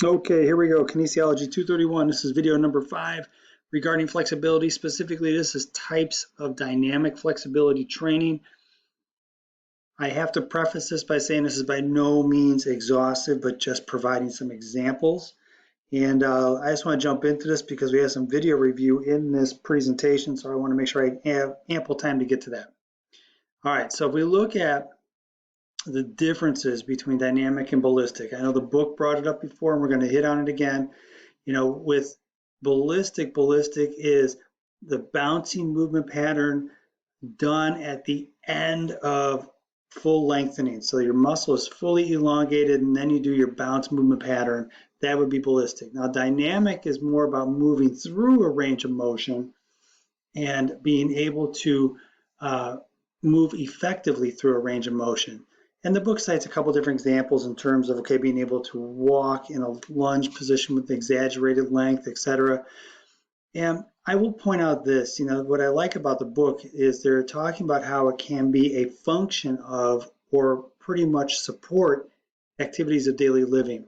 Okay, here we go. Kinesiology 231. This is video number 5 regarding flexibility. Specifically, this is types of dynamic flexibility training. I have to preface this by saying this is by no means exhaustive, but just providing some examples. And I just want to jump into this because we have some video review in this presentation, so I want to make sure I have ample time to get to that. All right, so if we look at the differences between dynamic and ballistic, I know the book brought it up before, and we're going to hit on it again. You know, with ballistic is the bouncing movement pattern done at the end of full lengthening. So your muscle is fully elongated and then you do your bounce movement pattern. That would be ballistic. Now, dynamic is more about moving through a range of motion and being able to move effectively through a range of motion. And the book cites a couple different examples in terms of, okay, being able to walk in a lunge position with exaggerated length, etc. And I will point out this, what I like about the book is they're talking about how it can be a function of, or pretty much support, activities of daily living.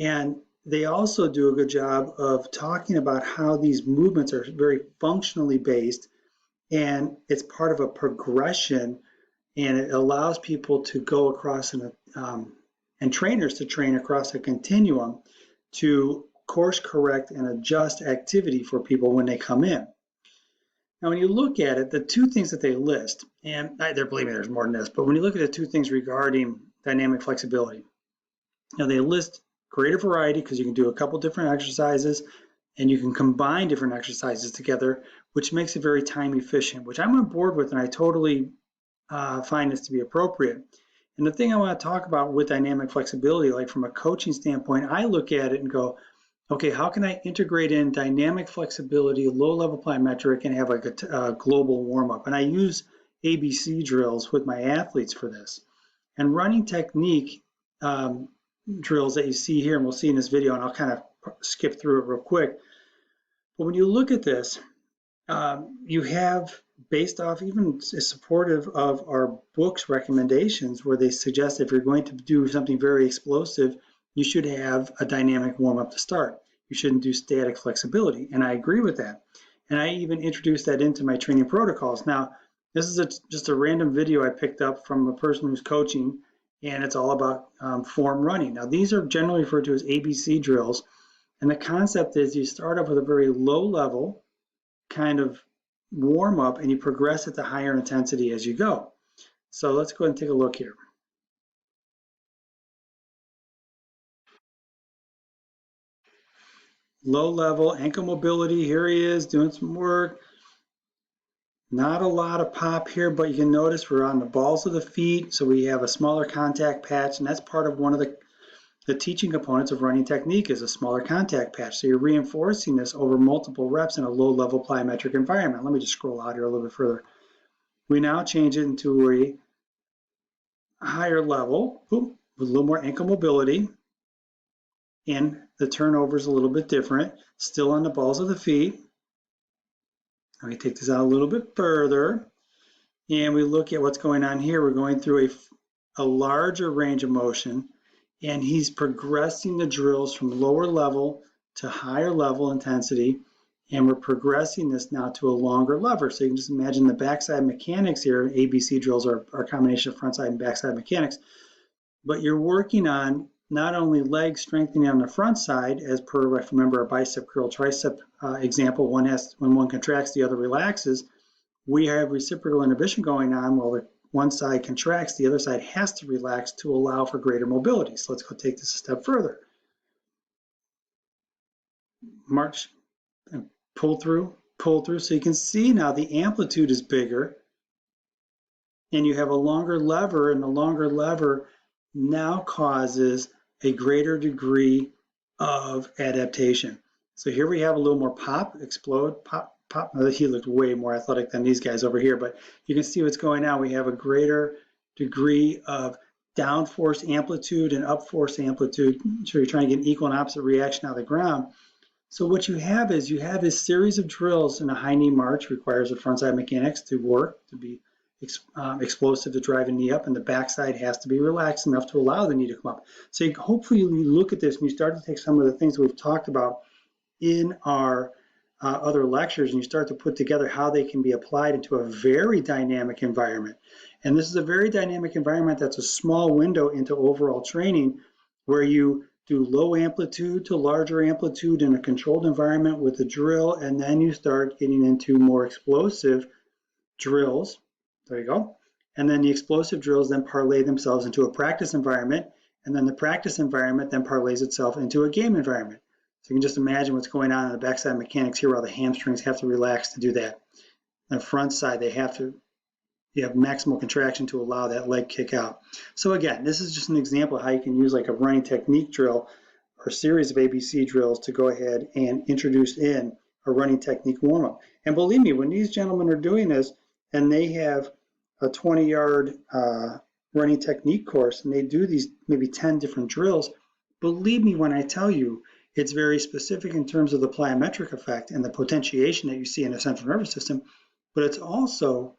And they also do a good job of talking about how these movements are very functionally based, and it's part of a progression, and it allows people to go across and trainers to train across a continuum to course correct and adjust activity for people when they come in. Now, when you look at it, the two things that they list, and believe me, there's more than this, but when you look at the two things regarding dynamic flexibility, they list greater variety because you can do a couple different exercises and you can combine different exercises together, which makes it very time efficient, which I'm on board with, and I totally find this to be appropriate. And the thing I want to talk about with dynamic flexibility, like from a coaching standpoint, I look at it and go, okay, how can I integrate in dynamic flexibility, low-level plyometric, and have like a global warm-up? And I use ABC drills with my athletes for this. And running technique drills that you see here, and we'll see in this video, and I'll kind of skip through it real quick. But when you look at this, you have, based off even supportive of our book's recommendations, where they suggest if you're going to do something very explosive, you should have a dynamic warm-up to start. You shouldn't do static flexibility, and I agree with that. And I even introduced that into my training protocols. Now, this is just a random video I picked up from a person who's coaching, and it's all about form running. Now, these are generally referred to as ABC drills, and the concept is you start off with a very low level kind of warm up and you progress at the higher intensity as you go. So let's go ahead and take a look here. Low level ankle mobility. Here he is doing some work. Not a lot of pop here, but you can notice we're on the balls of the feet, so we have a smaller contact patch, and that's part of one of the teaching components of running technique is a smaller contact patch. So you're reinforcing this over multiple reps in a low-level plyometric environment. Let me just scroll out here a little bit further. We now change it into a higher level with a little more ankle mobility, and the turnover is a little bit different, still on the balls of the feet. Let me take this out a little bit further, and we look at what's going on here. We're going through a larger range of motion, and he's progressing the drills from lower level to higher level intensity, and we're progressing this now to a longer lever. So you can just imagine the backside mechanics here. ABC drills are a combination of frontside and backside mechanics, but you're working on not only leg strengthening on the front side, as per, remember, our bicep curl tricep example, when one contracts, the other relaxes. We have reciprocal inhibition going on while the one side contracts, the other side has to relax to allow for greater mobility. So let's go take this a step further. March and pull through. So you can see now the amplitude is bigger and you have a longer lever, and the longer lever now causes a greater degree of adaptation. So here we have a little more pop, explode, pop. He looked way more athletic than these guys over here, but you can see what's going on. We have a greater degree of down force amplitude and up force amplitude. So you're trying to get an equal and opposite reaction out of the ground. So what you have is this series of drills in a high knee march requires the frontside mechanics to work, to be explosive to drive a knee up, and the backside has to be relaxed enough to allow the knee to come up. So hopefully you look at this and you start to take some of the things that we've talked about in our other lectures, and you start to put together how they can be applied into a very dynamic environment. And this is a very dynamic environment that's a small window into overall training, where you do low amplitude to larger amplitude in a controlled environment with a drill, and then you start getting into more explosive drills. There you go. And then the explosive drills then parlay themselves into a practice environment, and then the practice environment then parlays itself into a game environment. So you can just imagine what's going on in the backside mechanics here, where the hamstrings have to relax to do that. On the front side, you have maximal contraction to allow that leg kick out. So again, this is just an example of how you can use like a running technique drill or a series of ABC drills to go ahead and introduce in a running technique warm-up. And believe me, when these gentlemen are doing this and they have a 20-yard running technique course and they do these maybe 10 different drills, believe me when I tell you, it's very specific in terms of the plyometric effect and the potentiation that you see in the central nervous system, but it's also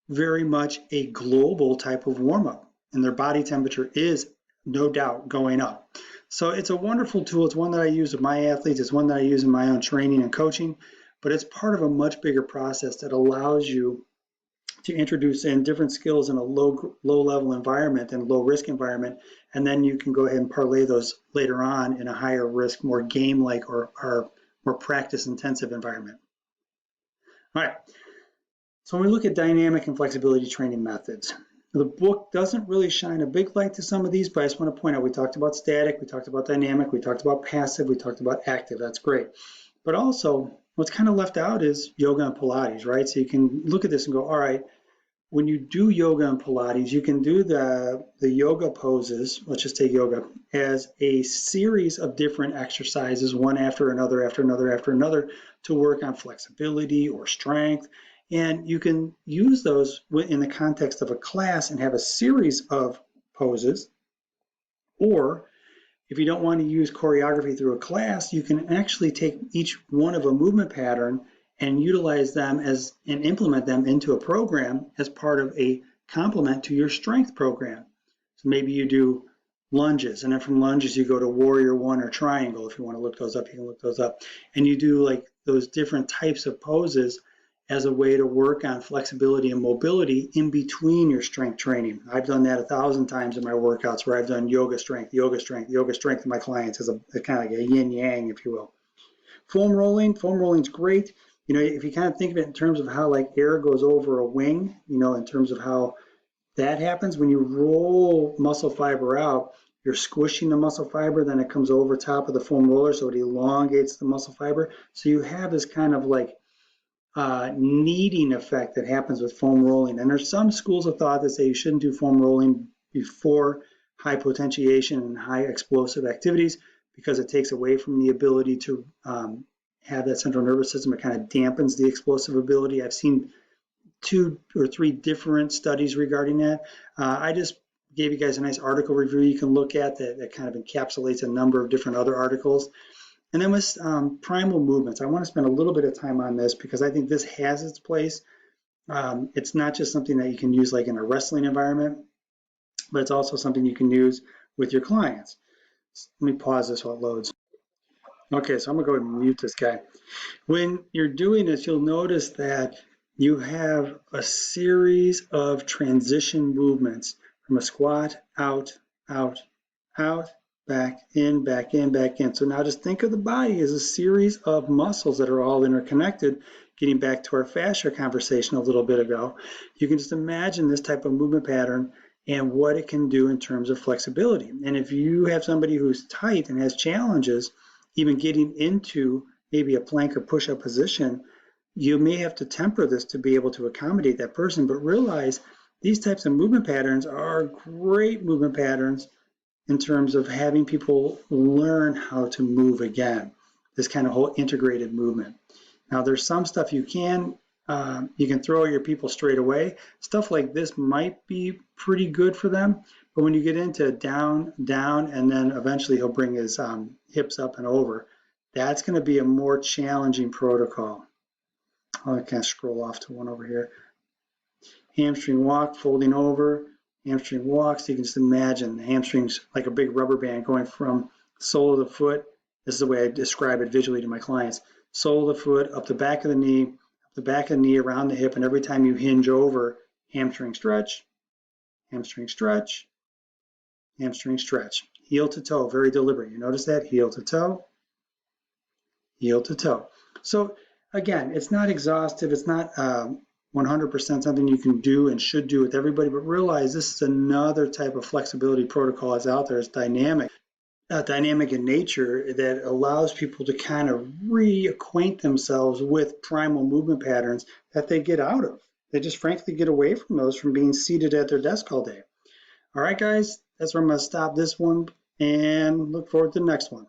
very much a global type of warm-up, and their body temperature is no doubt going up. So it's a wonderful tool. It's one that I use with my athletes. It's one that I use in my own training and coaching, but it's part of a much bigger process that allows you to introduce in different skills in a low level environment and low risk environment, and then you can go ahead and parlay those later on in a higher risk, more game-like or more practice intensive environment. All right, so when we look at dynamic and flexibility training methods, the book doesn't really shine a big light to some of these, but I just want to point out, we talked about static, we talked about dynamic, we talked about passive, we talked about active. That's great. But also what's kind of left out is yoga and Pilates, right? So you can look at this and go, all right, when you do yoga and Pilates, you can do the yoga poses, let's just take yoga, as a series of different exercises, one after another, after another, after another, to work on flexibility or strength. And you can use those in the context of a class and have a series of poses. Or if you don't want to use choreography through a class, you can actually take each one of a movement pattern and utilize them and implement them into a program as part of a complement to your strength program. So maybe you do lunges, and then from lunges you go to warrior one or triangle. If you want to look those up, you can look those up. And you do like those different types of poses as a way to work on flexibility and mobility in between your strength training. I've done that 1,000 times in my workouts, where I've done yoga strength, yoga strength, yoga strength with my clients as a kind of like a yin yang, if you will. Foam rolling's great. You know, if you kind of think of it in terms of how like air goes over a wing, you know, in terms of how that happens, when you roll muscle fiber out, you're squishing the muscle fiber, then it comes over top of the foam roller, so it elongates the muscle fiber. So you have this kind of like kneading effect that happens with foam rolling. And there's some schools of thought that say you shouldn't do foam rolling before high potentiation and high explosive activities, because it takes away from the ability to have that central nervous system. It kind of dampens the explosive ability. I've seen 2 or 3 different studies regarding that. I just gave you guys a nice article review you can look at that kind of encapsulates a number of different other articles. And then with primal movements, I want to spend a little bit of time on this because I think this has its place. It's not just something that you can use like in a wrestling environment, but it's also something you can use with your clients. Let me pause this while it loads. Okay, so I'm gonna go ahead and mute this guy. When you're doing this, you'll notice that you have a series of transition movements from a squat, out, out, out, back in, back in, back in. So now just think of the body as a series of muscles that are all interconnected. Getting back to our fascia conversation a little bit ago, you can just imagine this type of movement pattern and what it can do in terms of flexibility. And if you have somebody who's tight and has challenges, even getting into maybe a plank or push-up position, you may have to temper this to be able to accommodate that person, but realize these types of movement patterns are great movement patterns in terms of having people learn how to move again, this kind of whole integrated movement. Now there's some stuff you can throw your people straight away. Stuff like this might be pretty good for them, but when you get into down, down, and then eventually he'll bring his hips up and over, that's going to be a more challenging protocol. I'll kind of scroll off to one over here. hamstring walk, folding over, hamstring walk. So you can just imagine the hamstrings like a big rubber band going from sole of the foot. This is the way I describe it visually to my clients. Sole of the foot, up the back of the knee, up the back of the knee, around the hip, and every time you hinge over, hamstring stretch, hamstring stretch, hamstring stretch. Heel to toe, very deliberate. You notice that? Heel to toe, heel to toe. So again, it's not exhaustive. It's not 100% something you can do and should do with everybody, but realize this is another type of flexibility protocol that's out there. It's dynamic in nature that allows people to kind of reacquaint themselves with primal movement patterns that they get out of. They just frankly get away from those from being seated at their desk all day. All right, guys, that's where I'm going to stop this one and look forward to the next one.